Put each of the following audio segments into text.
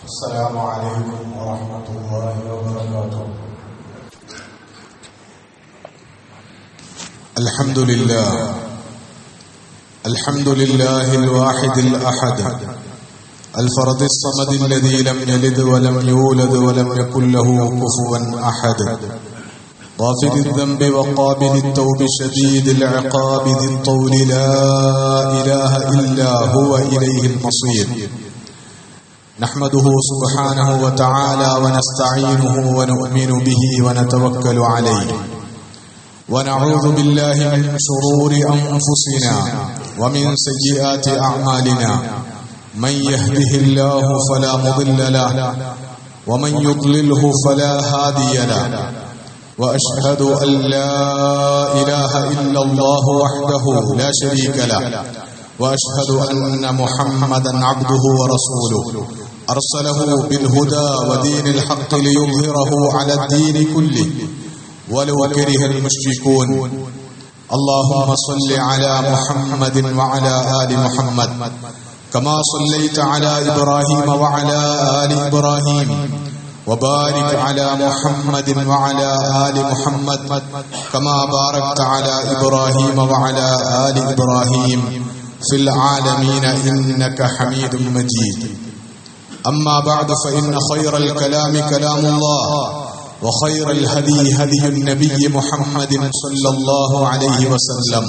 السلام عليكم ورحمة الله وبركاته. الحمد لله الواحد الأحد الفرد الصمد الذي لم يلد ولم يولد ولم يكن له كفوا أحد، غافر الذنب وقابل التوب شديد العقاب ذي الطول لا إله إلا هو إليه المصير. نحمده سبحانه وتعالى ونستعينه ونؤمن به ونتوكل عليه، ونعوذ بالله من شرور أنفسنا ومن سيئات أعمالنا. من يهده الله فلا مضل له ومن يضلله فلا هادي له، وأشهد أن لا إله إلا الله وحده لا شريك له، وأشهد أن محمدا عبده ورسوله أرسله بالهدى ودين الحق ليظهره على الدين كله ولو كره المشركون. اللهم صل على محمد وعلى آل محمد كما صليت على إبراهيم وعلى آل إبراهيم، وبارك على محمد وعلى آل محمد كما باركت على إبراهيم وعلى آل إبراهيم في العالمين إنك حميد مجيد. أما بعد، فإن خير الكلام كلام الله، وخير الهدي هدي النبي محمد صلى الله عليه وسلم،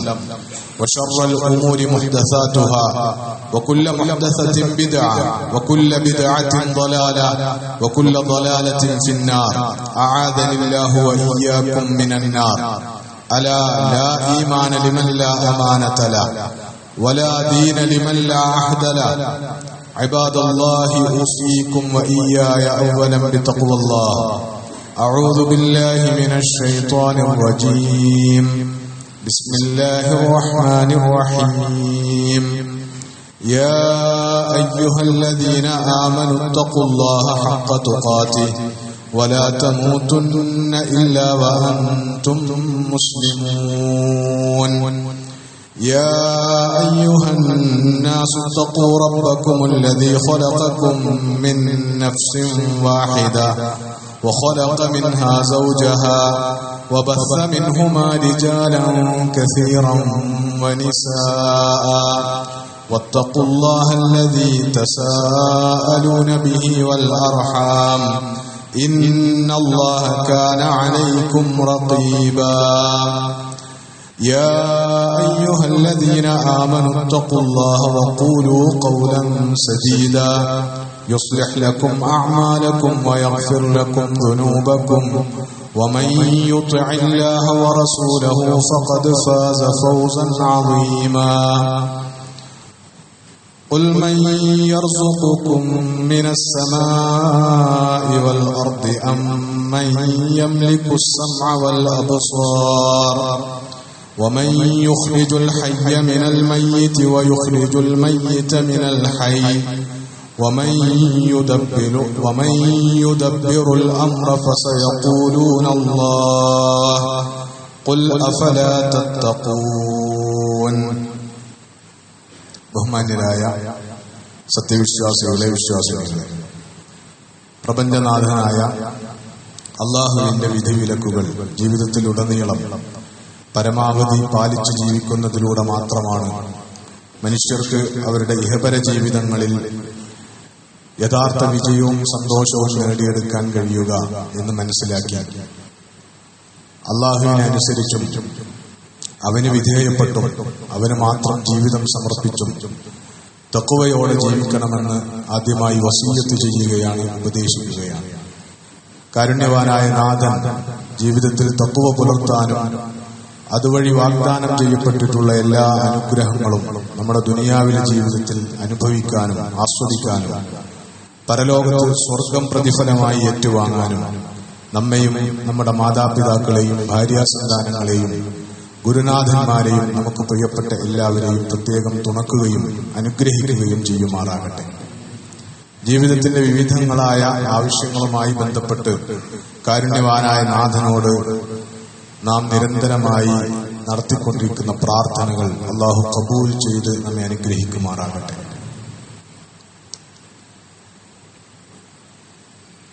وشر الأمور محدثاتها، وكل محدثة بدعة، وكل بدعة ضلالة، وكل ضلالة في النار. أعاذني الله وإياكم من النار. ألا لا إيمان لمن لا أمانة له، ولا دين لمن لا عهد له. عباد الله، أوصيكم وإياي أولا بتقوى الله. أعوذ بالله من الشيطان الرجيم. بسم الله الرحمن الرحيم. يا أيها الذين آمنوا اتقوا الله حق تقاته ولا تموتن إلا وأنتم مسلمون. يا أيها الناس اتقوا ربكم الذي خلقكم من نفس واحدة وخلق منها زوجها وبث منهما رجالا كثيرا ونساء، واتقوا الله الذي تساءلون به والأرحام إن الله كان عليكم رقيبا. يا أيها الذين آمنوا اتقوا الله وقولوا قولا سديدا يصلح لكم أعمالكم ويغفر لكم ذنوبكم، ومن يطع الله ورسوله فقد فاز فوزا عظيما. قل من يرزقكم من السماء والأرض أم من يملك السمع والأبصار، ومن يخرج الحي من الميت ويخرج الميت من الحي، ومن يدبر الأمر فسيقولون الله. قل أفلا تتقون. ബഹുമാന്യരായ സത്യവിശ്വാസികളെ, വിശ്വാസികളെ, പ്രപഞ്ചനാഥനായ അള്ളാഹുവിന്റെ വിധിവിലക്കുകൾ ജീവിതത്തിലുടനീളം പരമാവധി പാലിച്ചു ജീവിക്കുന്നതിലൂടെ മാത്രമാണ് മനുഷ്യർക്ക് അവരുടെ ഇഹപര ജീവിതങ്ങളിൽ യഥാർത്ഥ വിജയവും സന്തോഷവും നേടിയെടുക്കാൻ കഴിയുക എന്ന് മനസ്സിലാക്കി അള്ളാഹുവിനെ അനുസരിച്ചും അവന് വിധേയപ്പെട്ടും അവന് മാത്രം ജീവിതം സമർപ്പിച്ചും തഖ്വയോടെ ജീവിക്കണമെന്ന് ആദ്യമായി വസിയ്യത്ത് ചെയ്യുകയാണ്, ഉപദേശിക്കുകയാണ്. കാരുണ്യവാനായ നാഥൻ ജീവിതത്തിൽ തഖ്വ പുലർത്താനും അതുവഴി വാഗ്ദാനം ചെയ്യപ്പെട്ടിട്ടുള്ള എല്ലാ അനുഗ്രഹങ്ങളും നമ്മുടെ ദുനിയാവിലെ ജീവിതത്തിൽ അനുഭവിക്കാനും ആസ്വദിക്കാനും പരലോകത്ത് സ്വർഗം പ്രതിഫലമായി ഏറ്റുവാങ്ങാനും നമ്മെയും നമ്മുടെ മാതാപിതാക്കളെയും ഭാര്യാസന്താനങ്ങളെയും ഗുരുനാഥന്മാരെയും നമുക്ക് പ്രിയപ്പെട്ട എല്ലാവരെയും പ്രത്യേകം തുണക്കുകയും അനുഗ്രഹിക്കുകയും ചെയ്യുമാറാകട്ടെ. ജീവിതത്തിന്റെ വിവിധങ്ങളായ ആവശ്യങ്ങളുമായി ബന്ധപ്പെട്ട് കാരുണ്യവാനായ നാഥനോട് നാം നിരന്തരമായി നടത്തിക്കൊണ്ടിരിക്കുന്ന പ്രാർത്ഥനകൾ അല്ലാഹു ഖബൂൽ ചെയ്ത് നമ്മെ അനുഗ്രഹിക്കുമാറാകട്ടെ.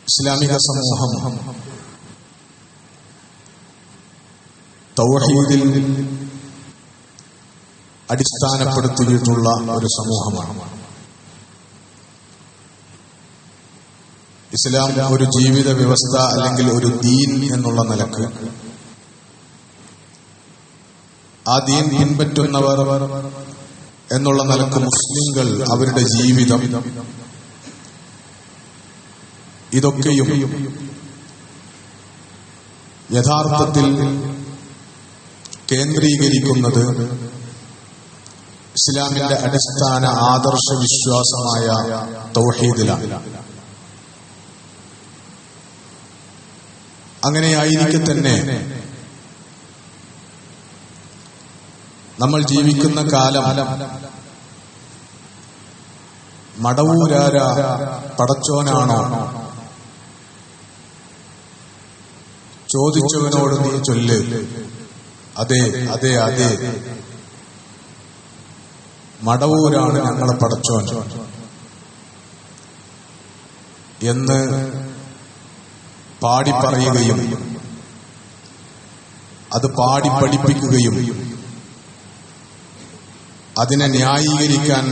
ഇസ്ലാമിക സമൂഹം തൗഹീദിൽ അടിസ്ഥാനപ്പെടുത്തിയിട്ടുള്ള ഒരു സമൂഹമാണ്. ഇസ്ലാം ഒരു ജീവിത വ്യവസ്ഥ അല്ലെങ്കിൽ ഒരു ദീൻ എന്നുള്ള നിലക്ക് ആ ദീൻ പിൻപറ്റുന്നവർ എന്നുള്ള നിലക്ക് മുസ്ലിങ്ങൾ അവരുടെ ജീവിതം ഇതൊക്കെയും യഥാർത്ഥത്തിൽ കേന്ദ്രീകരിക്കുന്നത് ഇസ്ലാമിന്റെ അടിസ്ഥാന ആദർശ വിശ്വാസമായ തൗഹീദിലാണ്. അങ്ങനെയായിരിക്കെ തന്നെ നമ്മൾ ജീവിക്കുന്ന കാലം മടവൂരാര പടച്ചോനാണോ, ചോദിച്ചവനോട് നീ ചൊല്ല് അതെ അതെ അതെ, മടവൂരാണ് ഞങ്ങളെ പടച്ചോൻ എന്ന് പാടിപ്പറയുകയും അത് പാടി പഠിപ്പിക്കുകയും അതിനെ ന്യായീകരിക്കാൻ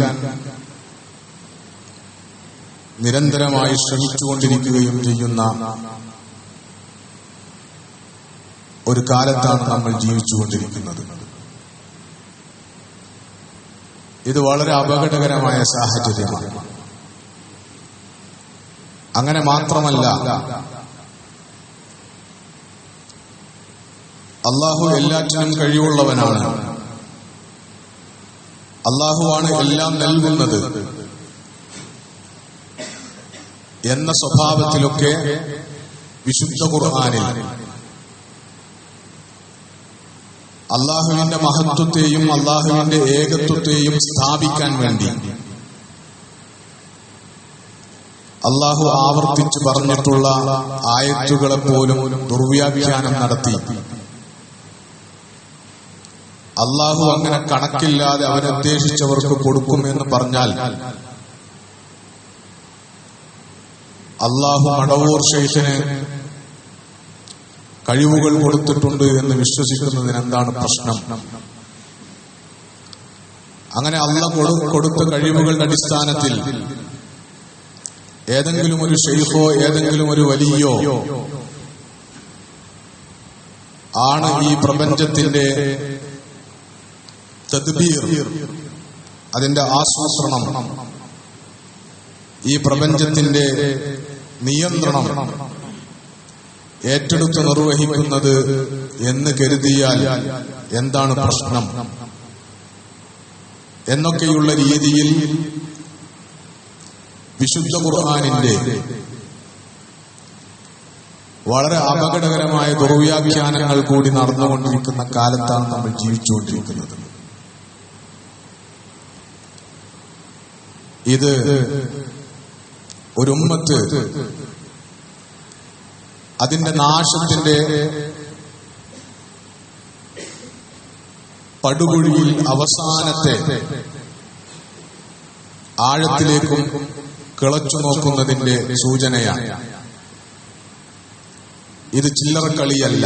നിരന്തരമായി ശ്രമിച്ചുകൊണ്ടിരിക്കുകയും ചെയ്യുന്ന ഒരു കാലത്താണ് നമ്മൾ ജീവിച്ചുകൊണ്ടിരിക്കുന്നത്. ഇത് വളരെ അപകടകരമായ സാഹചര്യമാണ്. അങ്ങനെ മാത്രമല്ല, അള്ളാഹു എല്ലാറ്റിനും കഴിവുള്ളവനാണ്. അള്ളാഹുവാണ് എല്ലാം നൽകുന്നത് എന്ന സ്വഭാവത്തിലൊക്കെ വിശുദ്ധ ഖുർആനിൽ അള്ളാഹുവിന്റെ മഹത്വത്തെയും അള്ളാഹുവിന്റെ ഏകത്വത്തെയും സ്ഥാപിക്കാൻ വേണ്ടി അള്ളാഹു ആവർത്തിച്ച് പറഞ്ഞിട്ടുള്ള ആയത്തുകളെ പോലും ദുർവ്യാഖ്യാനം നടത്തി അള്ളാഹു അങ്ങനെ കണക്കില്ലാതെ അവരുദ്ദേശിച്ചവർക്ക് കൊടുക്കുമെന്ന് പറഞ്ഞാൽ അള്ളാഹു മടവൂർ ശൈഖിന് കഴിവുകൾ കൊടുത്തിട്ടുണ്ട് എന്ന് വിശ്വസിക്കുന്നതിന് എന്താണ് പ്രശ്നം? അങ്ങനെ അള്ളാഹു കൊടുത്ത കഴിവുകളുടെ അടിസ്ഥാനത്തിൽ ഏതെങ്കിലും ഒരു ശൈഖോ ഏതെങ്കിലും ഒരു വലിയോ ആണ് ഈ പ്രപഞ്ചത്തിന്റെ തദ്ബീർ, അതിന്റെ ആസൂത്രണം, ഈ പ്രപഞ്ചത്തിന്റെ നിയന്ത്രണം ഏറ്റെടുത്ത് നിർവഹിക്കുന്നത് എന്ന് കരുതിയാൽ എന്താണ് പ്രശ്നം എന്നൊക്കെയുള്ള രീതിയിൽ വിശുദ്ധ ഖുർആനിന്റെ വളരെ അപകടകരമായ ദുർവ്യാഖ്യാനങ്ങൾ കൂടി നടന്നുകൊണ്ടിരിക്കുന്ന കാലത്താണ് നമ്മൾ ജീവിച്ചുകൊണ്ടിരിക്കുന്നത്. ഇത് ഒരു ഉമ്മത്ത് അതിന്റെ നാശത്തിന്റെ പടുകുഴിയിൽ അവസാനത്തെ ആഴത്തിലേക്കും കിളച്ചു നോക്കുന്നതിന്റെ സൂചനയാണ്. ഇത് ചില്ലറക്കളിയല്ല.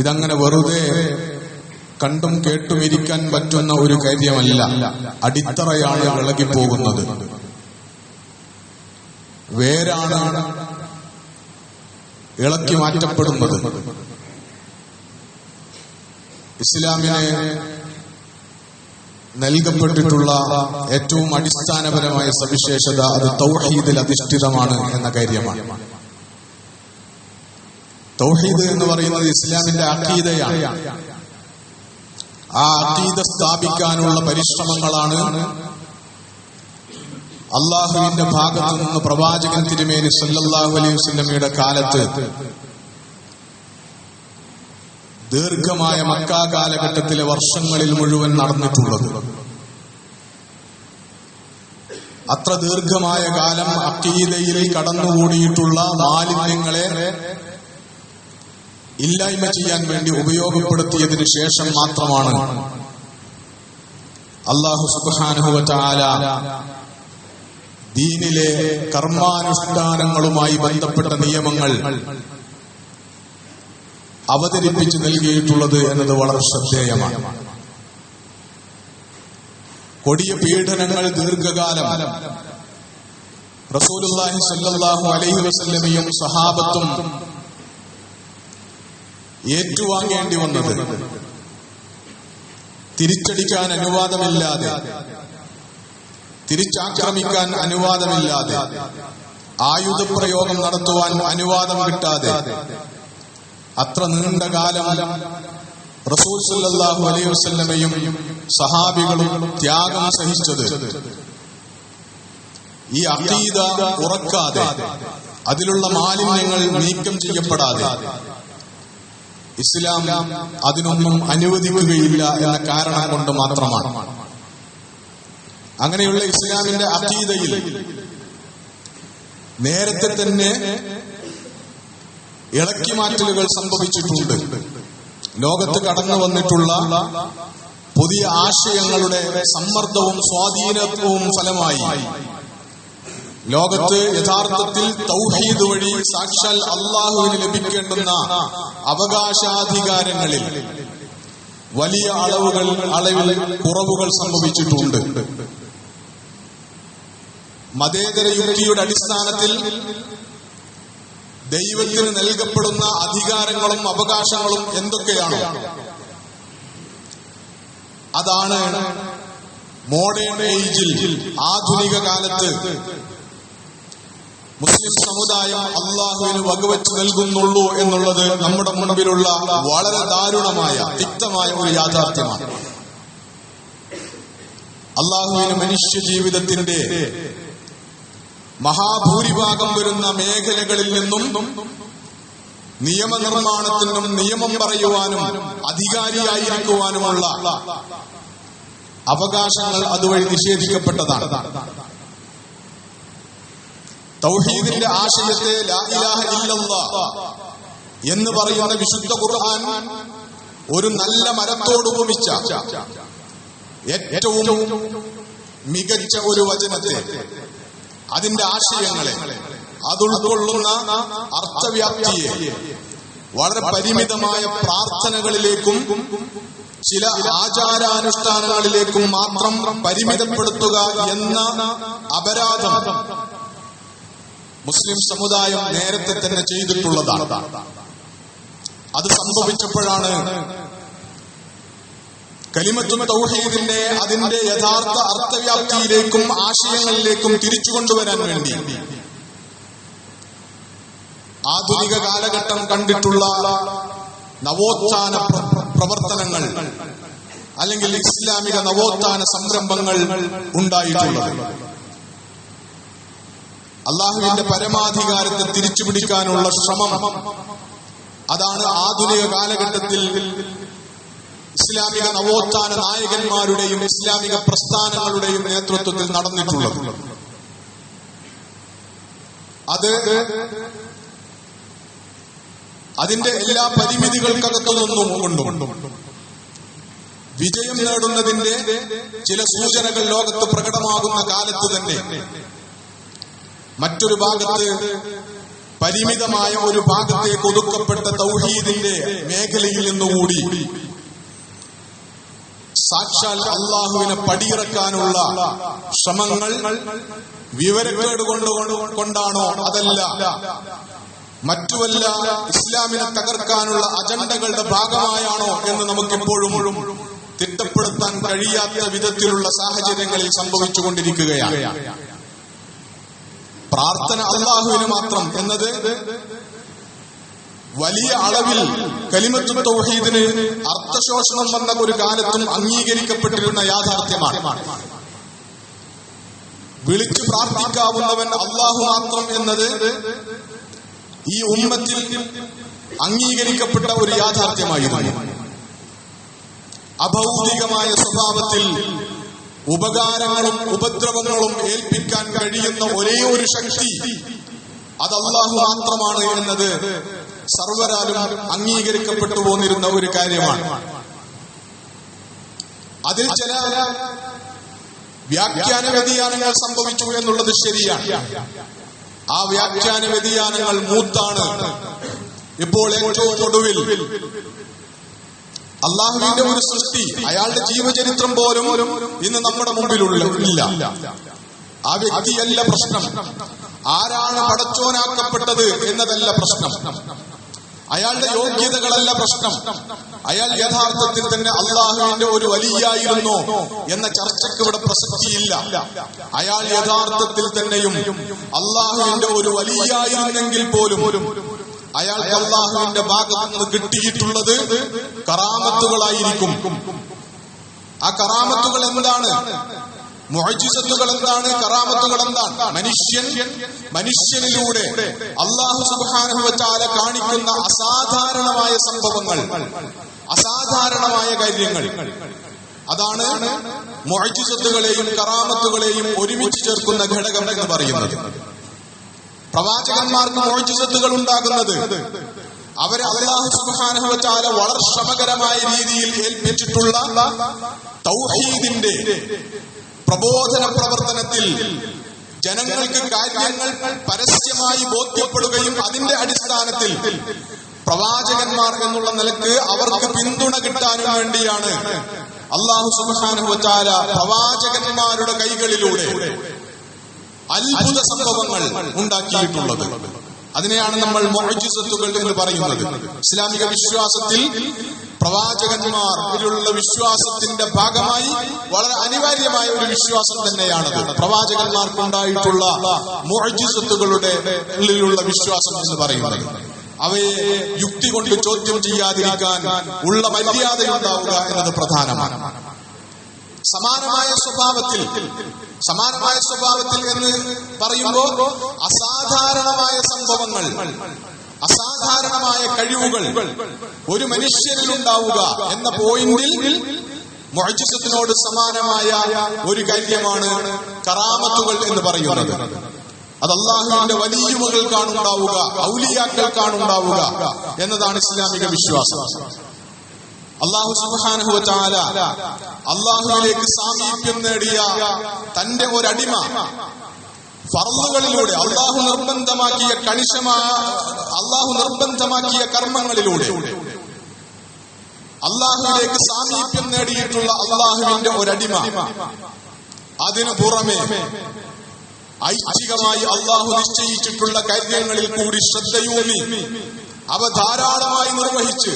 ഇതങ്ങനെ വെറുതെ കണ്ടും കേട്ടും ഇരിക്കാൻ പറ്റുന്ന ഒരു കാര്യമല്ല. അടിത്തറയാണ് ഇളകിപ്പോകുന്നത്, വേരാണ് ഇളക്കി മാറ്റപ്പെടുന്നത്. ഇസ്ലാമിനെ നൽകപ്പെട്ടിട്ടുള്ള ഏറ്റവും അടിസ്ഥാനപരമായ സവിശേഷത അത് തൗഹീദിൽ അധിഷ്ഠിതമാണ് എന്ന കാര്യമാണ്. തൗഹീദ് എന്ന് പറയുന്നത് ഇസ്ലാമിന്റെ അഖീദയാണ്. ആ അഖീദ സ്ഥാപിക്കാനുള്ള പരിശ്രമങ്ങളാണ് അള്ളാഹുവിന്റെ ഭാഗത്തു നിന്ന് പ്രവാചകൻ തിരുമേനി സല്ലല്ലാഹു അലൈഹി വസല്ലമയുടെ കാലത്ത് ദീർഘമായ മക്ക കാലഘട്ടത്തിലെ വർഷങ്ങളിൽ മുഴുവൻ നടന്നിട്ടുള്ളത്. അത്ര ദീർഘമായ കാലം അഖീദയിൽ കടന്നുകൂടിയിട്ടുള്ള മാലിന്യങ്ങളെ ഇല്ലായ്മ ചെയ്യാൻ വേണ്ടി ഉപയോഗപ്പെടുത്തിയതിനു ശേഷം മാത്രമാണ് അല്ലാഹു സുബ്ഹാനഹു വ തആല ദീനിലെ കർമാനുഷ്ഠാനങ്ങളുമായി ബന്ധപ്പെട്ട നിയമങ്ങൾ അവതരിപ്പിച്ചു നൽകിയിട്ടുള്ളത് എന്നത് വളരെ ശ്രദ്ധേയമാണ്. കൊടിയ പീഡനങ്ങൾ ദീർഘകാലം റസൂലുള്ളാഹി സ്വല്ലല്ലാഹു അലൈഹി വസല്ലമയും സഹാബത്തും ഏറ്റുവാങ്ങേണ്ടി വന്നത് തിരിച്ചടിക്കാൻ അനുവാദമില്ലാതെ, തിരിച്ചാക്രമിക്കാൻ അനുവാദമില്ലാതെ, ആയുധപ്രയോഗം നടത്തുവാൻ അനുവാദം കിട്ടാതെ അത്ര നീണ്ട കാലം റസൂൽ സല്ലല്ലാഹു അലൈഹി വസല്ലമയും സഹാബികളും ത്യാഗം സഹിച്ചത് ഈ അഖീദ ഉറക്കാതെ, അതിലുള്ള മാലിന്യങ്ങൾ നീക്കം ചെയ്യപ്പെടാതെ ഇസ്ലാം അതിനൊന്നും അനുവദിക്കുകയില്ല എന്ന കാരണം കൊണ്ട് മാത്രമാണ്. അങ്ങനെയുള്ള ഇസ്ലാമിന്റെ അഖീദയിൽ നേരത്തെ തന്നെ ഇളക്കിമാറ്റലുകൾ സംഭവിച്ചിട്ടുണ്ട്. ലോകത്ത് കടന്നു വന്നിട്ടുള്ള പുതിയ ആശയങ്ങളുടെ സമ്മർദ്ദവും സ്വാധീനവും ഫലമായി ലോകത്ത് യഥാർത്ഥത്തിൽ തൗഹീദ് വഴി സാക്ഷാൽ അള്ളാഹുവിന് ലഭിക്കേണ്ടുന്ന അവകാശാധികാരങ്ങളിൽ വലിയ അളവിൽ കുറവുകൾ സംഭവിച്ചിട്ടുണ്ട്. മതേതര യുക്തിയുടെ അടിസ്ഥാനത്തിൽ ദൈവത്തിന് നൽകപ്പെടുന്ന അധികാരങ്ങളും അവകാശങ്ങളും എന്തൊക്കെയാണോ അതാണ് മോഡേൺ ഏജിൽ, ആധുനിക കാലത്ത് മുസ്ലിം സമുദായം അള്ളാഹുവിന് വകവെച്ച് നൽകുന്നുള്ളൂ എന്നുള്ളത് നമ്മുടെ മുൻപിലുള്ള വളരെ ദാരുണമായ, തിക്തമായ ഒരു യാഥാർത്ഥ്യമാണ്. അള്ളാഹുവിന് മനുഷ്യ ജീവിതത്തിന്റെ മഹാഭൂരിഭാഗം വരുന്ന മേഖലകളിൽ നിന്നും നിയമനിർമ്മാണത്തിനും നിയമം പറയുവാനും അധികാരിയായിരിക്കുവാനുമുള്ള അവകാശങ്ങൾ അതുവഴി നിഷേധിക്കപ്പെട്ടതാണ്. തൗഹീദിന്റെ ആശയത്തെ ലാ ഇലാഹ ഇല്ലല്ലാഹ് എന്ന് പറയുന്ന വിശുദ്ധ ഖുർആൻ ഒരു നല്ല മരത്തോട് ഉപമിച്ച ഏറ്റവും മികച്ച ഒരു വചനത്തെ, അതിന്റെ ആശയങ്ങളെ, അതുൾക്കൊള്ളുന്ന അർത്ഥവ്യാപ്തിയെ വളരെ പരിമിതമായ പ്രാർത്ഥനകളിലേക്കും ചില ആചാരാനുഷ്ഠാനങ്ങളിലേക്കും മാത്രം പരിമിതപ്പെടുത്തുക എന്ന അപരാധം മുസ്ലിം സമുദായം നേരത്തെ തന്നെ ചെയ്തിട്ടുള്ളതാണ്. അത് സംഭവിച്ചപ്പോഴാണ് കലിമത്തു തൗഹീദിനെ അതിന്റെ യഥാർത്ഥ അർത്ഥവ്യാപ്തിയിലേക്കും ആശയങ്ങളിലേക്കും തിരിച്ചു കൊണ്ടുവരാൻ വേണ്ടി ആധുനിക കാലഘട്ടം കണ്ടിട്ടുള്ള നവോത്ഥാന പ്രവർത്തനങ്ങൾ അല്ലെങ്കിൽ ഇസ്ലാമിക നവോത്ഥാന സംരംഭങ്ങൾ ഉണ്ടായിട്ടുള്ളത്. അള്ളാഹുവിന്റെ പരമാധികാരത്തെ തിരിച്ചുപിടിക്കാനുള്ള ശ്രമം, അതാണ് ആധുനിക കാലഘട്ടത്തിൽ ഇസ്ലാമിക നവോത്ഥാന നായകന്മാരുടെയും ഇസ്ലാമിക പ്രസ്ഥാനങ്ങളുടെയും നേതൃത്വത്തിൽ നടന്നിട്ടുള്ളത്. അത് അതിന്റെ എല്ലാ പരിമിതികൾക്കകത്തു നിന്നും കൊണ്ടും വിജയം നേടുന്നതിന്റെ ചില സൂചനകൾ ലോകത്ത് പ്രകടമാകുന്ന കാലത്ത് തന്നെ മറ്റൊരു ഭാഗത്ത് പരിമിതമായ ഒരു ഭാഗത്തേക്ക് ഒതുക്കപ്പെട്ട തൗഹീദിന്റെ മേഖലയിൽ നിന്നുകൂടി സാക്ഷാൽ അള്ളാഹുവിനെ പടിയിറക്കാനുള്ള ശ്രമങ്ങൾ വിവരക്കേട് കൊണ്ടാണോ അതല്ല മറ്റു വല്ല ഇസ്ലാമിനെ തകർക്കാനുള്ള അജണ്ടകളുടെ ഭാഗമായാണോ എന്ന് നമുക്കെപ്പോഴും തിട്ടപ്പെടുത്താൻ കഴിയാത്ത വിധത്തിലുള്ള സാഹചര്യങ്ങളിൽ സംഭവിച്ചുകൊണ്ടിരിക്കുകയാണ്. പ്രാർത്ഥന അല്ലാഹുവിന് മാത്രം എന്നത് വലിയ അളവിൽ കലിമത്തു തൗഹീദിന് അർത്ഥശോഷണം വന്ന ഒരു കാലത്തും അംഗീകരിക്കപ്പെട്ടിരുന്ന യാഥാർത്ഥ്യമാണ്. വിളിച്ചു പ്രാർത്ഥിക്കാവുന്നവൻ അല്ലാഹു മാത്രം എന്നത് ഈ ഉമ്മത്തിൽ അംഗീകരിക്കപ്പെട്ട ഒരു യാഥാർത്ഥ്യമായിരുന്നു. അഭൗതികമായ സ്വഭാവത്തിൽ ഉപകാരങ്ങളും ഉപദ്രവങ്ങളും ഏൽപ്പിക്കാൻ കഴിയുന്ന ഒരേ ഒരു ശക്തി അത് അല്ലാഹു മാത്രമാണ് എന്നത് സർവരാലും അംഗീകരിക്കപ്പെട്ടു പോന്നിരുന്ന ഒരു കാര്യമാണ്. അതിൽ ചില വ്യാഖ്യാന വ്യതിയാനങ്ങൾ സംഭവിച്ചു എന്നുള്ളത് ശരിയാണ്. ആ വ്യാഖ്യാന വ്യതിയാനങ്ങൾ മൂത്താണ് ഇപ്പോൾ ഏറ്റവും ഒടുവിൽ അള്ളാഹുവിന്റെ ഒരു സൃഷ്ടി, അയാളുടെ ജീവചരിത്രം പോലും ഇന്ന് നമ്മുടെ മുമ്പിലില്ല. ആ വ്യക്തിയല്ല പ്രശ്നം, ആരാണ് പടച്ചോനാക്കപ്പെട്ടത് എന്നതല്ല പ്രശ്നം, അയാളുടെ യോഗ്യതകളല്ല പ്രശ്നം, അയാൾ യഥാർത്ഥത്തിൽ തന്നെ അള്ളാഹുവിന്റെ ഒരു വലിയായിരുന്നോ എന്ന ചർച്ചയ്ക്ക് ഇവിടെ പ്രസക്തിയില്ല. അയാൾ യഥാർത്ഥത്തിൽ തന്നെയും അള്ളാഹുവിന്റെ ഒരു വലിയായിരുന്നെങ്കിൽ പോലും അയാൾക്ക് അള്ളാഹുവിന്റെ ഭാഗത്ത് നിന്ന് കിട്ടിയിട്ടുള്ളത് കറാമത്തുകളായിരിക്കും. ആ കറാമത്തുകൾ എന്താണ്? മുഅ്ജിസത്തുകൾ എന്താണ്? കറാമത്തുകൾ എന്താണ്? മനുഷ്യനിലൂടെ അല്ലാഹു സുബ്ഹാനഹു വ തആല കാണിക്കുന്ന അസാധാരണമായ സംഭവങ്ങൾ, അസാധാരണമായ കാര്യങ്ങൾ, അതാണ് മുഅ്ജിസത്തുകളെയും കറാമത്തുകളെയും ഒരുമിച്ച് ചേർക്കുന്ന ഘടകം എന്ന് പറയുന്നത്. പ്രവാചകന്മാർക്ക് മുഅ്ജിസത്തുകൾ ഉണ്ടാകുന്നത് അവരെ അല്ലാഹു സുബ്ഹാനഹു വ തആല വളരെ ശ്രമകരമായ രീതിയിൽ ഏൽപ്പിച്ചിട്ടുള്ള തൗഹീദിന്റെ പ്രബോധന പ്രവർത്തനത്തിൽ ജനങ്ങൾക്ക് കാര്യങ്ങൾ പരസ്യമായി ബോധ്യപ്പെടുകയും അതിന്റെ അടിസ്ഥാനത്തിൽ പ്രവാചകന്മാർ എന്നുള്ള നിലക്ക് അവർക്ക് പിന്തുണ കിട്ടാനും വേണ്ടിയാണ് അല്ലാഹു സുബ്ഹാനഹു വ തആല പ്രവാചകന്മാരുടെ കൈകളിലൂടെ അത്ഭുത സംഭവങ്ങൾ ഉണ്ടാക്കിയിട്ടുള്ളത്. അതിനെയാണ് നമ്മൾ മുഅ്ജിസത്തുകൾ എന്ന് പറയുന്നത്. ഇസ്ലാമിക വിശ്വാസത്തിൽ പ്രവാചകന്മാരിലുള്ള വിശ്വാസത്തിന്റെ ഭാഗമായി വളരെ അനിവാര്യമായ ഒരു വിശ്വാസം തന്നെയാണത്. പ്രവാചകന്മാർക്കുണ്ടായിട്ടുള്ള മുഅ്ജിസത്തുകളുടെ ഉള്ളിലുള്ള വിശ്വാസം എന്ന് പറയുന്നത്. അവയെ യുക്തി കൊണ്ട് ചോദ്യം ചെയ്യാതിരിക്കാൻ ഉള്ള മര്യാദയുണ്ടാവുക എന്നത് പ്രധാനമാണ്. സമാനമായ സ്വഭാവത്തിൽ എന്ന് പറയുമ്പോൾ അസാധാരണമായ സംഭവങ്ങൾ, അസാധാരണമായ കഴിവുകൾ ഒരു മനുഷ്യനിൽ ഉണ്ടാവുക എന്ന പോയിന്റിൽ മുഅ്ജിസത്തിനോട് സമാനമായ ഒരു കാര്യമാണ് കറാമത്തുകൾ എന്ന് പറയുന്നത്. അത് അല്ലാഹുവിന്റെ വലിയുമകൾക്കാണുണ്ടാവുക, ഔലിയാക്കൾക്കാണുണ്ടാവുക എന്നതാണ് ഇസ്ലാമിക വിശ്വാസം. അല്ലാഹു സുബ്ഹാനഹു വ തആല അല്ലാഹുവിലേക്ക് സാമീപ്യം നേടിയ തന്റെ ഒരടിമ ഫർളുകളിലൂടെ അല്ലാഹു നിർബന്ധമാക്കിയ കർമ്മങ്ങളിലൂടെ അല്ലാഹുവിലേക്ക് സാമീപ്യം നേടിയിട്ടുള്ള അല്ലാഹുവിന്റെ ഒരടിമ അതിനു പുറമെ ഐച്ഛികമായി അല്ലാഹു നിശ്ചയിച്ചിട്ടുള്ള കാര്യങ്ങളിൽ കൂടി ശ്രദ്ധയൂന്നി അവ ധാരാളമായി നിർവഹിച്ച്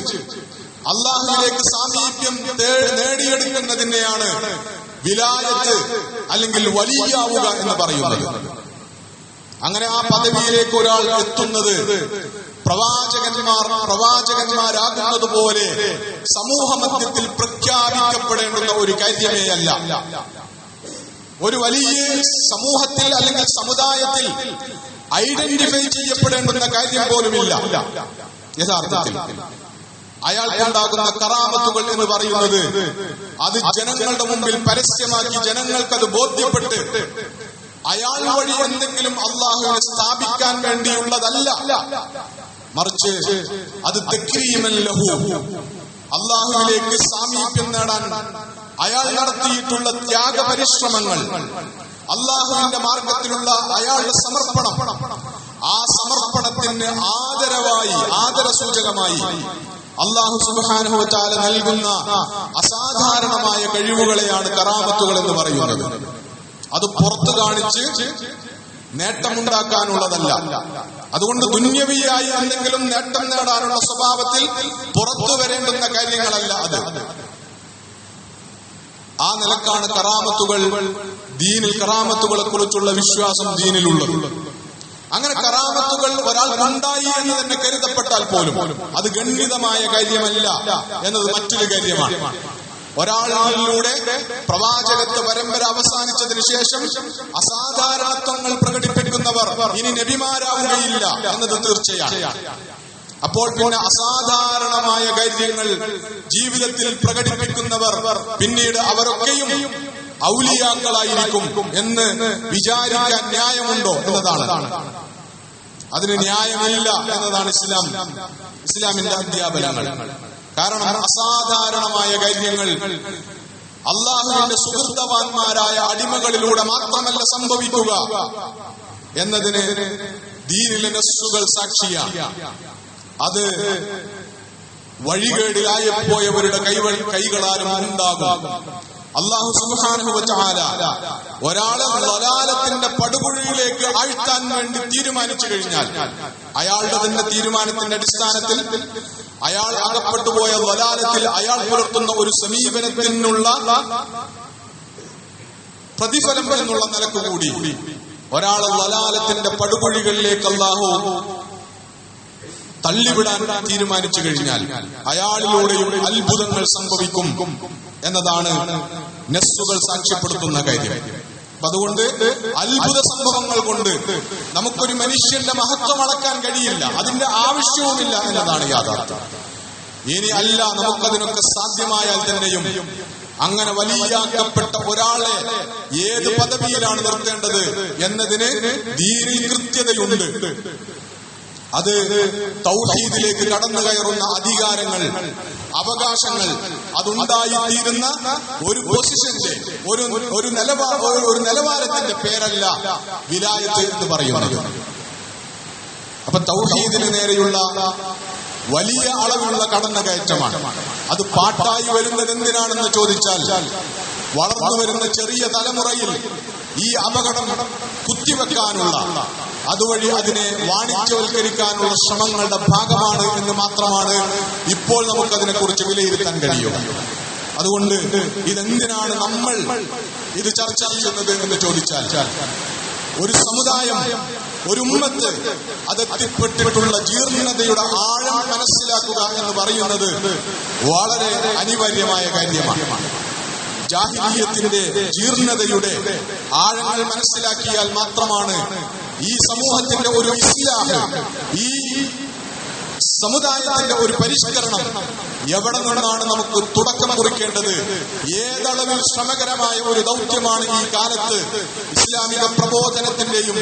അല്ലാഹുവിലേക്ക് സാമീപ്യം നേടിയെടുക്കുന്നതിനെയാണ് വിലായത്ത് അല്ലെങ്കിൽ വലിയാവുക എന്ന് പറയുന്നത്. അങ്ങനെ ആ പദവിയിലേക്ക് ഒരാൾ എത്തുന്നത് പ്രവാചകന്മാരാകുന്നത് പോലെ സമൂഹ മധ്യത്തിൽ പ്രഖ്യാപിക്കപ്പെടേണ്ടുന്ന ഒരു കാര്യമേ അല്ല. ഒരു വലിയ സമൂഹത്തിൽ അല്ലെങ്കിൽ സമുദായത്തിൽ ഐഡന്റിഫൈ ചെയ്യപ്പെടേണ്ടുന്ന കാര്യം പോലുമില്ല. യഥാർത്ഥത്തിൽ അയാൾക്കുണ്ടാകുന്ന കറാമത്തുകൾ എന്ന് പറയുന്നത് അത് ജനങ്ങളുടെ മുമ്പിൽ പരസ്യമാക്കി ജനങ്ങൾക്കത് ബോധ്യപ്പെട്ട് അയാൾ വഴി എന്തെങ്കിലും അള്ളാഹുവിനെ സ്ഥാപിക്കാൻ വേണ്ടിയുള്ളതല്ല, മറിച്ച് അത് തക്രീമൻ ലഹു, അള്ളാഹുവിലേക്ക് സാമീപ്യം നേടാൻ അയാൾ നടത്തിയിട്ടുള്ള ത്യാഗപരിശ്രമങ്ങൾ, അള്ളാഹുവിന്റെ മാർഗത്തിലുള്ള അയാളുടെ സമർപ്പണം, ആ സമർപ്പണത്തിന് ആദരസൂചകമായി അല്ലാഹു സുബ്ഹാനഹു വ തആല നൽകുന്ന അസാധാരണമായ കഴിവുകളെയാണ് കറാമത്തുകൾ എന്ന് പറയുന്നത്. അത് പുറത്തു കാണിച്ച് നേട്ടമുണ്ടാക്കാനുള്ളതല്ല. അതുകൊണ്ട് ദുന്യവിയായി എന്തെങ്കിലും നേട്ടം നേടാനുള്ള സ്വഭാവത്തിൽ പുറത്തു വരേണ്ടുന്ന കാര്യങ്ങളല്ല അത്. ആ നിലക്കാണ് കറാമത്തുകളെ കുറിച്ചുള്ള വിശ്വാസം ദീനിലുള്ളത്. അങ്ങനെ കറാമത്തുകൾ ഒരാൾക്കുണ്ടായി എന്ന് തന്നെ കരുതപ്പെട്ടാൽ പോലും അത് ഗണ്യതമായ കാര്യമല്ല എന്നത് മറ്റൊരു കാര്യമാണ്. ഒരാളിലൂടെ പ്രവാചകത്വ പരമ്പര അവസാനിച്ചതിന് ശേഷം അസാധാരണത്വങ്ങൾ പ്രകടിപ്പിക്കുന്നവർ ഇനി നബിമാരാവുകയില്ല എന്നത് തീർച്ചയാണ്. അപ്പോൾ പിന്നെ അസാധാരണമായ കാര്യങ്ങൾ ജീവിതത്തിൽ പ്രകടിപ്പിക്കുന്നവർ പിന്നീട് അവരൊക്കെയും ഔലിയാക്കളായിരിക്കും എന്ന് വിചാരിക്കാൻ ന്യായമുണ്ടോ എന്നതാണ്. അതിന് ന്യായമില്ല എന്നതാണ് ഇസ്ലാമിന്റെ അധ്യാപനങ്ങൾ. കാരണം അസാധാരണമായ കാര്യങ്ങൾ അള്ളാഹുവിന്റെ സുഹൃത്തവാന്മാരായ അടിമകളിലൂടെ മാത്രമല്ല സംഭവിക്കുക എന്നതിന് ദീനിലെ നസ്സുകൾ സാക്ഷിയാണ്. അത് വഴികേടിലായി പോയവരുടെ കൈകളാലും ഉണ്ടാകും. അല്ലാഹു സുബ്ഹാനഹു വ തആല ഒരാളെ ളലാലത്തിന്റെ പടുകുഴിയിലേക്ക് ആഴ്ത്താൻ വേണ്ടി തീരുമാനിച്ചു കഴിഞ്ഞാൽ അയാളുടെ തന്നെ തീരുമാനത്തിന്റെ അടിസ്ഥാനത്തിൽ അയാൾ അകപ്പെട്ടുപോയ ളലാലത്തിൽ അയാൾ പുലർത്തുന്ന ഒരു സമീപനത്തിനുള്ള പ്രതിഫലം എന്നുള്ള നിലക്ക് കൂടി ഒരാളെ ളലാലത്തിന്റെ പടുകുഴികളിലേക്ക് അല്ലാഹു തള്ളിവിടാൻ തീരുമാനിച്ചു കഴിഞ്ഞാൽ അയാളിലൂടെയും അത്ഭുതങ്ങൾ സംഭവിക്കും എന്നതാണ് നസ്സുകൾ സാക്ഷ്യപ്പെടുത്തുന്ന കാര്യം. അതുകൊണ്ട് അത്ഭുത സംഭവങ്ങൾ കൊണ്ട് നമുക്കൊരു മനുഷ്യന്റെ മഹത്വം അളക്കാൻ കഴിയില്ല, അതിന്റെ ആവശ്യവുമില്ല എന്നതാണ് യാഥാർത്ഥ്യം. ഇനി അല്ല നമുക്കതിനൊക്കെ സാധ്യമായാൽ തന്നെയും അങ്ങനെ വലിയാക്കപ്പെട്ട ഒരാളെ ഏത് പദവിയിലാണ് നിർത്തേണ്ടത് എന്നതിന് ദീനിൽ കൃത്യതയുണ്ട്. അത് തൗഹീദിലേക്ക് കടന്നു കയറുന്ന അധികാരങ്ങൾ, അവകാശങ്ങൾ, അതുണ്ടായിത്തീരുന്ന ഒരു പൊസിഷന്റെ ഒരു നിലവാരത്തിന്റെ പേരല്ല വിലായത്ത് എന്ന് പറയുന്നത്. അപ്പൊ തൗഹീദിന് നേരെയുള്ള വലിയ അളവിലുള്ള കടന്നുകയറ്റമാണ്. അത് പാട്ടായി വരുന്നത് എന്തിനാണെന്ന് ചോദിച്ചാൽ വളർന്നു വരുന്ന ചെറിയ തലമുറയിൽ ഈ അപകടം കുത്തിവെക്കാനുള്ള, അതുവഴി അതിനെ വാണിജ്യവൽക്കരിക്കാനുള്ള ശ്രമങ്ങളുടെ ഭാഗമാണ് എന്ന് മാത്രമാണ് ഇപ്പോൾ നമുക്കതിനെ കുറിച്ച് വിലയിരുത്താൻ കഴിയുക. അതുകൊണ്ട് ഇതെന്തിനാണ് നമ്മൾ ഇത് ചർച്ച ചെയ്യുന്നത് എന്ന് ചോദിച്ചാൽ ഒരു സമുദായം, ഒരു ഉമ്മത്ത് അതെത്തിപ്പെട്ടിട്ടുള്ള ജീർണതയുടെ ആഴം മനസ്സിലാക്കുക എന്ന് പറയുന്നത് വളരെ അനിവാര്യമായ കാര്യമാണ്. ജാഹിലിയ്യത്തിന്റെ ജീർണതയുടെ ആഴങ്ങൾ മനസ്സിലാക്കിയാൽ മാത്രമാണ് ഈ സമൂഹത്തിന്റെ ഒരു ഇസ്ലാഹ്, ഈ സമുദായത്തിന്റെ ഒരു പരിഷ്കരണം എവിടെ നിന്നാണ് നമുക്ക് തുടക്കം കുറിക്കേണ്ടത്, ഏതളവിൽ ശ്രമകരമായ ഒരു ദൗത്യമാണ് ഈ കാലത്ത് ഇസ്ലാമിക പ്രബോധനത്തിന്റെയും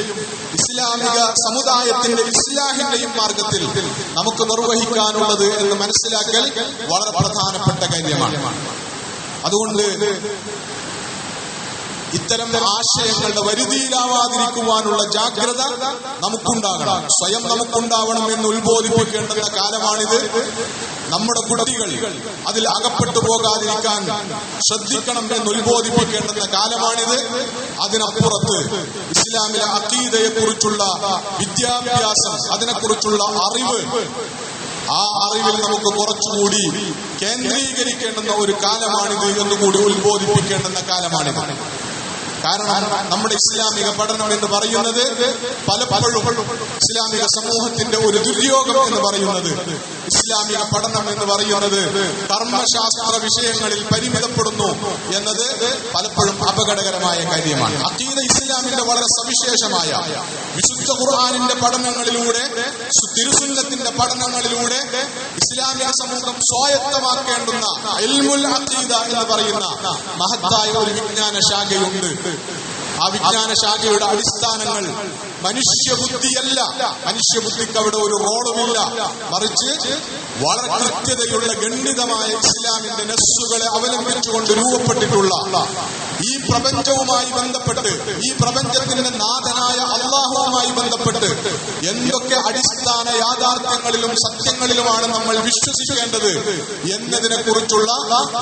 ഇസ്ലാമിക സമുദായത്തിന്റെ ഇസ്ലാഹിന്റെയും മാർഗത്തിൽ നമുക്ക് നിർവഹിക്കാനുള്ളത് എന്ന് മനസ്സിലാക്കൽ വളരെ പ്രധാനപ്പെട്ട കാര്യമാണ്. അതുകൊണ്ട് ഇത്തരം ആശയങ്ങളുടെ വരുതിയിലാവാതിരിക്കുവാനുള്ള ജാഗ്രത നമുക്കുണ്ടാകണം, സ്വയം നമുക്കുണ്ടാവണം എന്ന് ഉത്ബോധിപ്പിക്കേണ്ടുന്ന കാലമാണിത്. നമ്മുടെ കുട്ടികൾ അതിൽ അകപ്പെട്ടു പോകാതിരിക്കാൻ ശ്രദ്ധിക്കണം എന്ന് ഉത്ബോധിപ്പിക്കേണ്ടുന്ന കാലമാണിത്. അതിനപ്പുറത്ത് ഇസ്ലാമിലെ അഖീദയെ കുറിച്ചുള്ള വിദ്യാഭ്യാസം, അതിനെക്കുറിച്ചുള്ള അറിവ്, ആ അറിവിൽ നമുക്ക് കുറച്ചുകൂടി കേന്ദ്രീകരിക്കേണ്ടുന്ന ഒരു കാലമാണിത് എന്നുകൂടി ഉത്ബോധിപ്പിക്കേണ്ടുന്ന കാലമാണിത്. കാരണം നമ്മുടെ ഇസ്ലാമിക പഠനം എന്ന് പറയുന്നത് പലപ്പോഴും ഇസ്ലാമിക സമൂഹത്തിന്റെ ഒരു ദുര്യോഗം എന്ന് പറയുന്നത്, ഇസ്ലാമിക പഠനം എന്ന് പറയുന്നത് കർമ്മശാസ്ത്ര വിഷയങ്ങളിൽ പരിമിതപ്പെടുന്നു എന്നത് പലപ്പോഴും അപകടകരമായ കാര്യമാണ്. അഖീദ ഇസ്ലാമിന്റെ വളരെ സവിശേഷമായ വിശുദ്ധ ഖുർആനിന്റെ പഠനങ്ങളിലൂടെ, തിരുസുന്നത്തിന്റെ പഠനങ്ങളിലൂടെ ഇസ്ലാമിക സമൂഹം സ്വായത്തമാക്കേണ്ടുന്ന ഇൽമുൽ അഖീദ എന്ന് പറയുന്ന മഹത്തായ ഒരു വിജ്ഞാന ശാഖയുണ്ട്. ആ വിജ്ഞാന ശാഖയുടെ അടിസ്ഥാനങ്ങൾ മനുഷ്യബുദ്ധിയല്ല, മനുഷ്യബുദ്ധിക്ക് അവിടെ ഒരു റോളുമില്ല, മറിച്ച് വളരെ കൃത്യതയുള്ള ഗണ്ഡിതമായ ഇസ്ലാമിന്റെ നസ്സുകളെ അവലംബിച്ചുകൊണ്ട് രൂപപ്പെട്ടിട്ടുള്ള ഈ പ്രപഞ്ചവുമായി ബന്ധപ്പെട്ട്, ഈ പ്രപഞ്ചത്തിന്റെ നാഥനായ അല്ലാഹുവുമായി ബന്ധപ്പെട്ട് എന്തൊക്കെ അടിസ്ഥാന യാഥാർത്ഥ്യങ്ങളിലും സത്യങ്ങളിലുമാണ് നമ്മൾ വിശ്വസിക്കേണ്ടത് എന്നതിനെ കുറിച്ചുള്ള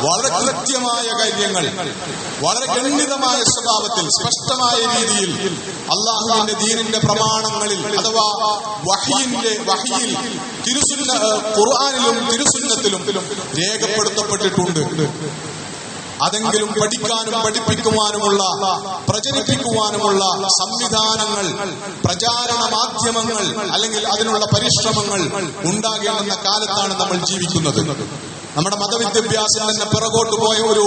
വളരെ കൃത്യമായ കാര്യങ്ങൾ വളരെ ഗണ്ഡിതമായ സ്വഭാവത്തിൽ സ്പഷ്ടമായ രീതിയിൽ അല്ലാഹുവിന്റെ ദീനിന്റെ പ്രമാണങ്ങളിൽ അഥവാ വഹയിൽ ഖുർആനിലും തിരുസുന്നത്തിലും രേഖപ്പെടുത്തപ്പെട്ടിട്ടുണ്ട്. അതെങ്കിലും പഠിക്കാനും പഠിപ്പിക്കുവാനുമുള്ള, പ്രചരിപ്പിക്കുവാനുമുള്ള സംവിധാനങ്ങൾ, പ്രചാരണ മാധ്യമങ്ങൾ അല്ലെങ്കിൽ അതിനുള്ള പരിശ്രമങ്ങൾ ഉണ്ടാകേണ്ടുന്ന കാലത്താണ് നമ്മൾ ജീവിക്കുന്നത്. നമ്മുടെ മതവിദ്യാഭ്യാസം തന്നെ പിറകോട്ട് പോയ ഒരു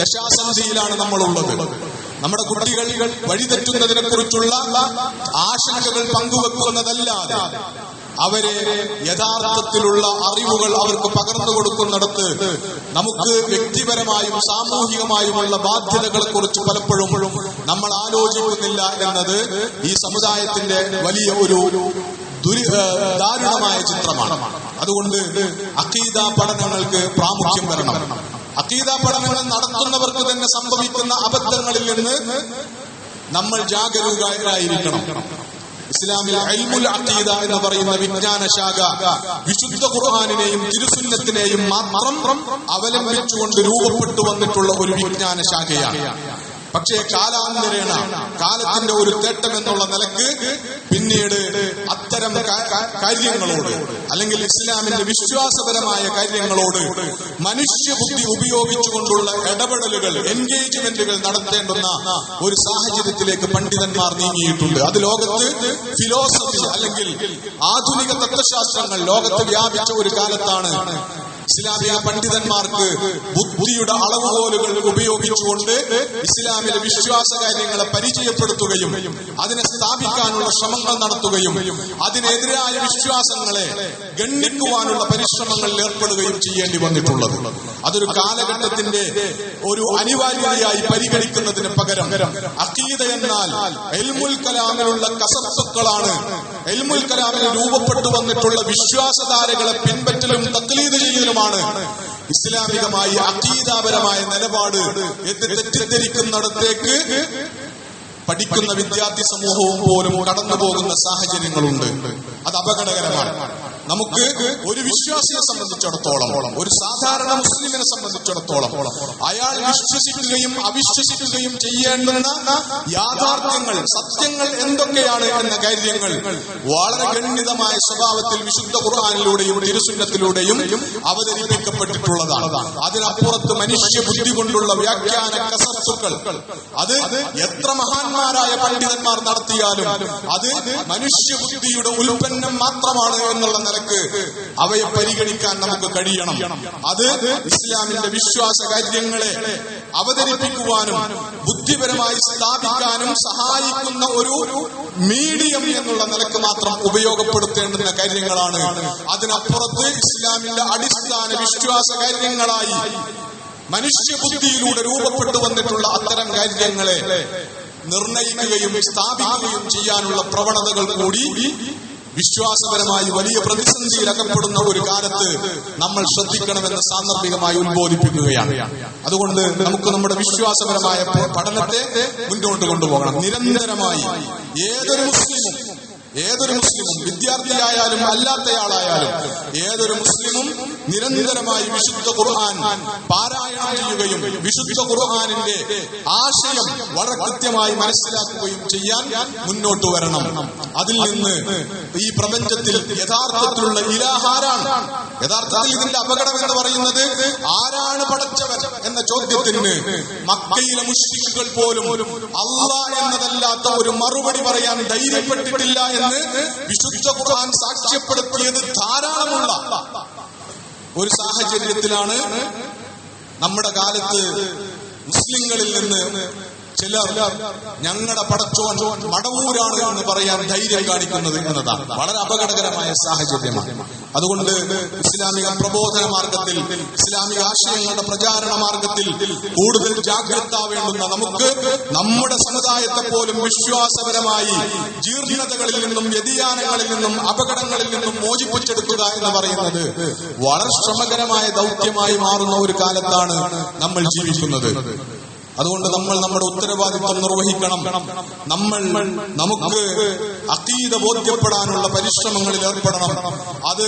ദശാസന്ധിയിലാണ് നമ്മളുള്ളത്. നമ്മുടെ കുട്ടികൾ വഴിതെറ്റുന്നതിനെ കുറിച്ചുള്ള ആശങ്കകൾ പങ്കുവെക്കുന്നതല്ലാതെ അവരെ യഥാർത്ഥത്തിലുള്ള അറിവുകൾ അവർക്ക് പകർന്നു കൊടുക്കുന്നിടത്ത് നമുക്ക് വ്യക്തിപരമായും സാമൂഹികമായുമുള്ള ബാധ്യതകളെ കുറിച്ച് പലപ്പോഴും നമ്മൾ ആലോചിക്കുന്നില്ല എന്നത് ഈ സമുദായത്തിന്റെ വലിയ ഒരു ദാരുണമായ ചിത്രമാണ്. അതുകൊണ്ട് അഖീദ പഠനങ്ങൾക്ക് പ്രാമുഖ്യം വരണം. അഖീദ പഠനങ്ങൾ നടത്തുന്നവർക്ക് തന്നെ സംഭവിക്കുന്ന അബദ്ധങ്ങളിൽ നിന്ന് നമ്മൾ ജാഗരൂകരായിരിക്കണം. ഇസ്ലാമിൽ ഇൽമുൽ അഖീദ എന്ന് പറയുന്ന വിജ്ഞാന ശാഖ വിശുദ്ധ ഖുർആനിനെയും തിരുസുന്നത്തിനെയും മാത്രം അവലംബിച്ചുകൊണ്ട് രൂപപ്പെട്ടു വന്നിട്ടുള്ള ഒരു വിജ്ഞാന ശാഖയാണ്. പക്ഷേ കാലാന്തരേണ കാലത്തിന്റെ ഒരു തേട്ടം എന്നുള്ള നിലക്ക് പിന്നീട് അത്തരം കാര്യങ്ങളോട് അല്ലെങ്കിൽ ഇസ്ലാമിന്റെ വിശ്വാസപരമായ കാര്യങ്ങളോട് മനുഷ്യബുദ്ധി ഉപയോഗിച്ചുകൊണ്ടുള്ള ഇടപെടലുകൾ, എൻഗേജ്മെന്റുകൾ നടത്തേണ്ടുന്ന ഒരു സാഹചര്യത്തിലേക്ക് പണ്ഡിതന്മാർ നീങ്ങിയിട്ടുണ്ട്. അത് ലോകത്ത് ഫിലോസഫി അല്ലെങ്കിൽ ആധുനിക തത്വശാസ്ത്രങ്ങൾ ലോകത്ത് വ്യാപിച്ച ഒരു കാലത്താണ് ഇസ്ലാമിക പണ്ഡിതന്മാർക്ക് ബുദ്ധിയുടെ അളവുകോലുകൾ ഉപയോഗിച്ചുകൊണ്ട് ഇസ്ലാമിലെ വിശ്വാസ കാര്യങ്ങളെ പരിചയപ്പെടുത്തുകയും അതിനെ സ്ഥാപിക്കാനുള്ള ശ്രമങ്ങൾ നടത്തുകയും അതിനെതിരായ വിശ്വാസങ്ങളെ ഗണ്ണിക്കുവാനുള്ള പരിശ്രമങ്ങളിൽ ഏർപ്പെടുകയും ചെയ്യേണ്ടി വന്നിട്ടുള്ളത്. അതൊരു കാലഘട്ടത്തിന്റെ ഒരു അനിവാര്യതയായി പരിഗണിക്കുന്നതിന് പകരം അഖീദ എന്നാൽ ഇൽമുൽ കലാമിലുള്ള കസബ്സുകളാണ്. ഇൽമുൽ കലാമിൽ രൂപപ്പെട്ടു വന്നിട്ടുള്ള വിശ്വാസധാരകളെ പിൻപറ്റലും തഖ്ലീദ് ചെയ്യലും ഇസ്ലാമികമായി അഖീദാപരമായ നിലപാട് എന്ന് തെറ്റിദ്ധരിക്കുന്നിടത്തേക്ക് പഠിക്കുന്ന വിദ്യാർത്ഥി സമൂഹവും പോലും കടന്നു പോകുന്ന സാഹചര്യങ്ങളുണ്ട്. അത് അപകടകരമാണ്. നമുക്ക് ഒരു വിശ്വാസിയെ സംബന്ധിച്ചിടത്തോളം, ഒരു സാധാരണ മുസ്ലിമിനെ സംബന്ധിച്ചിടത്തോളം അയാൾ വിശ്വസിക്കുകയും അവിശ്വസിക്കുകയും ചെയ്യേണ്ടുന്ന യാഥാർത്ഥ്യങ്ങൾ, സത്യങ്ങൾ എന്തൊക്കെയാണ് എന്ന കാര്യങ്ങൾ വളരെ ഗണ്യതമായ സ്വഭാവത്തിൽ വിശുദ്ധ ഖുർആനിലൂടെയും തിരുസുന്നത്തിലൂടെയും അവതരിപ്പിക്കപ്പെട്ടിട്ടുള്ളതാണ്. അതിനപ്പുറത്ത് മനുഷ്യ ബുദ്ധി കൊണ്ടുള്ള വ്യാഖ്യാന കസർത്തുക്കൾ അത് എത്ര മഹാന്മാരായ പണ്ഡിതന്മാർ നടത്തിയാലും അത് മനുഷ്യബുദ്ധിയുടെ ഉൽപ്പന്നം മാത്രമാണ് എന്നുള്ള നിലക്ക് അവയെ പരിഗണിക്കാൻ നമുക്ക് കഴിയണം. അത് ഇസ്ലാമിന്റെ വിശ്വാസ കാര്യങ്ങളെ അവതരിപ്പിക്കുവാനും ബുദ്ധിപരമായി സ്ഥാപിക്കാനും സഹായിക്കുന്ന ഒരു മീഡിയം എന്നുള്ള നിലക്ക് മാത്രം ഉപയോഗപ്പെടുത്തേണ്ടുന്ന കാര്യങ്ങളാണ്. അതിനപ്പുറത്ത് ഇസ്ലാമിന്റെ അടിസ്ഥാന വിശ്വാസ കാര്യങ്ങളായി മനുഷ്യബുദ്ധിയിലൂടെ രൂപപ്പെട്ടു വന്നിട്ടുള്ള അത്തരം കാര്യങ്ങളെ നിർണയിക്കുകയും സ്ഥാപിക്കുകയും ചെയ്യാനുള്ള പ്രവണതകൾ കൂടി വിശ്വാസപരമായി വലിയ പ്രതിസന്ധിയിൽ അകപ്പെടുന്ന ഒരു കാലത്ത് നമ്മൾ ശ്രദ്ധിക്കണമെന്ന് സാന്ദർഭികമായി ഉത്ബോധിപ്പിക്കുകയാണ്. അതുകൊണ്ട് നമുക്ക് നമ്മുടെ വിശ്വാസപരമായ പഠനത്തെ മുന്നോട്ട് കൊണ്ടുപോകണം. നിരന്തരമായി ഏതൊരു മുസ്ലിമും വിദ്യാർത്ഥിയായാലും അല്ലാത്തയാളായാലും ഏതൊരു മുസ്ലിമും നിരന്തരമായി വിശുദ്ധ ഖുർആൻ പാരായണം ചെയ്യുകയും വിശുദ്ധ ഖുർആനിന്റെ ആശയം വളരെ കൃത്യമായി മനസ്സിലാക്കുകയും ചെയ്യാൻ മുന്നോട്ട് വരണം. അതിൽ നിന്ന് ഈ പ്രപഞ്ചത്തിൽ യഥാർത്ഥത്തിലുള്ള ഇലാഹാരാണ്. യഥാർത്ഥത്തിൽ ഇതിന്റെ അപകടം എന്ന് പറയുന്നത് ആരാണ് പടച്ചവൻ എന്ന ചോദ്യത്തിന് മക്കയിലെ മുശ്രിക്കുകൾ പോലും അല്ലാഹ് എന്നതല്ലാത്ത ഒരു മറുപടി പറയാൻ ധൈര്യപ്പെട്ടിട്ടില്ല എന്ന് വിശുദ്ധ ഖുർആൻ സാക്ഷ്യപ്പെടുത്തിയത് ധാരാളമുള്ള ഒരു സാഹചര്യത്തിലാണ് നമ്മുടെ കാലത്ത് മുസ്ലിങ്ങളിൽ നിന്ന് ചിലർ ഞങ്ങളുടെ പടച്ചോൻ മടവൂരാണ് എന്ന് പറയാൻ ധൈര്യം കാണിക്കുന്നത് എന്നതാണ് വളരെ അപകടകരമായ സാഹചര്യമാണ്. അതുകൊണ്ട് ഇസ്ലാമിക പ്രബോധന മാർഗത്തിൽ, ഇസ്ലാമിക ആശയങ്ങളുടെ പ്രചാരണ മാർഗത്തിൽ കൂടുതൽ ജാഗ്രതാവേണ്ടുന്ന നമുക്ക് നമ്മുടെ സമുദായത്തെ പോലും വിശ്വാസപരമായി ജീർണതകളിൽ നിന്നും വ്യതിയാനങ്ങളിൽ നിന്നും അപകടങ്ങളിൽ നിന്നും മോചിപ്പിച്ചെടുക്കുക എന്ന് പറയുന്നത് വളരെ ശ്രമകരമായ ദൗത്യമായി മാറുന്ന ഒരു കാലത്താണ് നമ്മൾ ജീവിക്കുന്നത്. അതുകൊണ്ട് നമ്മൾ നമ്മുടെ ഉത്തരവാദിത്വം നിർവഹിക്കണം. നമുക്ക് അഖീദ ബോധ്യപ്പെടാനുള്ള പരിശ്രമങ്ങളിൽ ഏർപ്പെടണം. അത്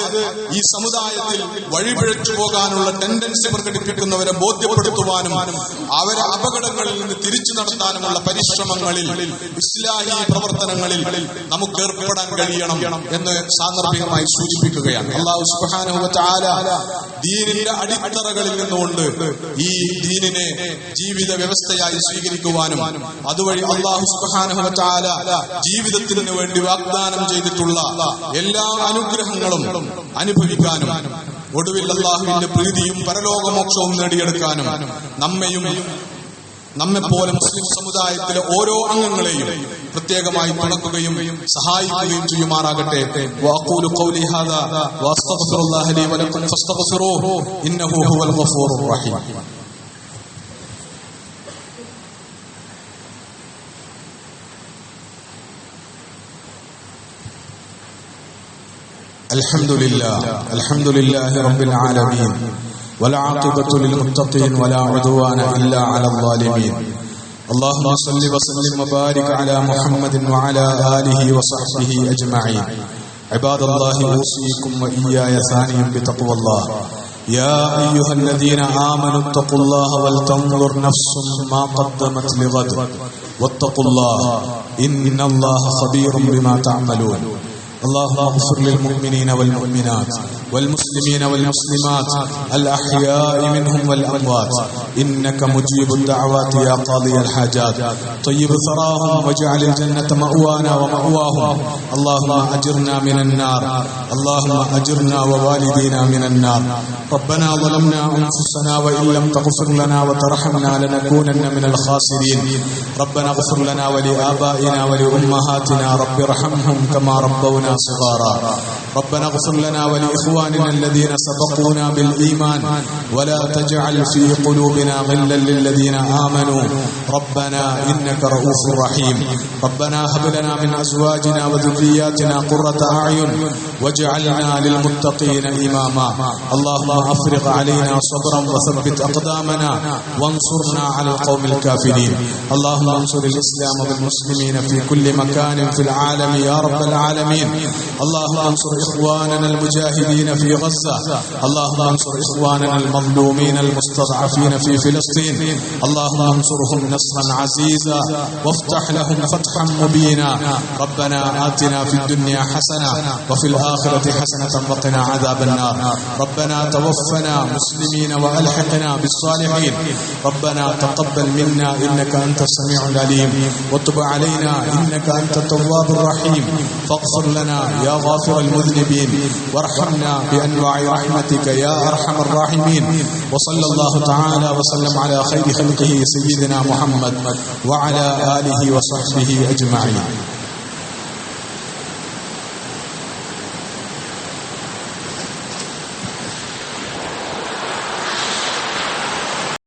ഈ സമുദായത്തിൽ വഴിപിഴച്ചു പോകാനുള്ള ടെൻഡൻസി പ്രകടിപ്പിക്കുന്നവരെ ബോധ്യപ്പെടുത്തുവാനും അവരെ അപകടങ്ങളിൽ നിന്ന് തിരിച്ചു നടത്താനുമുള്ള പരിശ്രമങ്ങളിൽ, ഇസ്ലാഹി പ്രവർത്തനങ്ങളിൽ നമുക്ക് ഏർപ്പെടാൻ കഴിയണം എന്ന് സാന്ദർഭികമായി സൂചിപ്പിക്കുകയാണ്. അല്ലാഹു സുബ്ഹാനഹു വ തആല ദീനിന്റെ അടിത്തറകളിൽ നിന്നുകൊണ്ട് ഈ ദീനിനെ ജീവിത വ്യവസ്ഥയായി സ്വീകരിക്കുവാനും അതുവഴി അല്ലാഹു സുബ്ഹാനഹു വ തആല ജീവിതത്തിന് വേണ്ടി വാഗ്ദാനം ചെയ്തിട്ടുള്ള എല്ലാ അനുഗ്രഹങ്ങളും അനുഭവിക്കാനും ഒടുവിൽ അല്ലാഹുവിന്റെ പ്രീതിയും പരലോകമോക്ഷവും നേടിയെടുക്കാനും നമ്മെപ്പോലെ മുസ്ലിം സമുദായത്തിലെ ഓരോ അംഗങ്ങളെയും പ്രത്യേകമായി തുണക്കുകയും സഹായിക്കുകയും ചെയ്യുമാറാകട്ടെ. വഅഖൂലു ഖൗലി ഹാദാ വഅസ്തഗ്ഫിറുല്ലാഹ ലീ വലക്കും ഫസ്തഗ്ഫിറൂഹു ഇന്നഹു ഹുവൽ ഗഫൂറുർ റഹീം. الحمد لله رب العالمين والعاقبة للمتقين ولا عدوان إلا على الظالمين. اللهم صل وسلم وبارك على محمد وعلى آله وصحبه أجمعين. عباد الله، أوصيكم وإياي ثانيا بتقوى الله. يا أيها الذين آمنوا اتقوا الله ولتنظر نفس ما قدمت لغد واتقوا الله إن الله خبير بما تعملون. اللهم اغفر للمؤمنين والمؤمنات والمسلمين والمسلمات الأحياء منهم والأموات إنك مجيب الدعوات يا قاضي الحاجات. طيب ثراهم واجعل الجنة مأوانا ومأواهم. اللهم أجرنا من النار، اللهم أجرنا ووالدينا من النار. ربنا ظلمنا أنفسنا وإن لم تغفر لنا وترحمنا لنكونن من الخاسرين. ربنا اغفر لنا ولآبائنا ولأمهاتنا رب ارحمهم كما ربونا صغارا. ربنا اغفر لنا ولإخواننا الذين سبقونا بالإيمان ولا تجعل في قلوبنا غلا للذين آمنوا ربنا إنك رؤوف رحيم. ربنا هب لنا من أزواجنا وذرياتنا قرة أعين واجعلنا للمتقين إماما. اللهم أفرغ علينا صبرا وثبت أقدامنا وانصرنا على القوم الكافرين. اللهم انصر الإسلام والمسلمين في كل مكان في العالم يا رب العالمين. اللهم انصر إخواننا المجاهدين في غزة. اللهم انصر إخواننا المظلومين المستضعفين في فلسطين. اللهم انصرهم نصرا عزيزا وافتح لهم فتحا مبينا. ربنا آتنا في الدنيا حسنة وفي الآخرة حسنة وقنا عذاب النار. ربنا توفنا مسلمين وألحقنا بالصالحين. ربنا تقبل منا إنك أنت السميع العليم وتب علينا إنك أنت التواب الرحيم. فاغفر لنا يا غافر المذنبين وارحمنا بأنواع رحمتك يا أرحم الراحمين. وصلى الله تعالى وسلم على خير خلقه سيدنا محمد وعلى آله وصحبه أجمعين.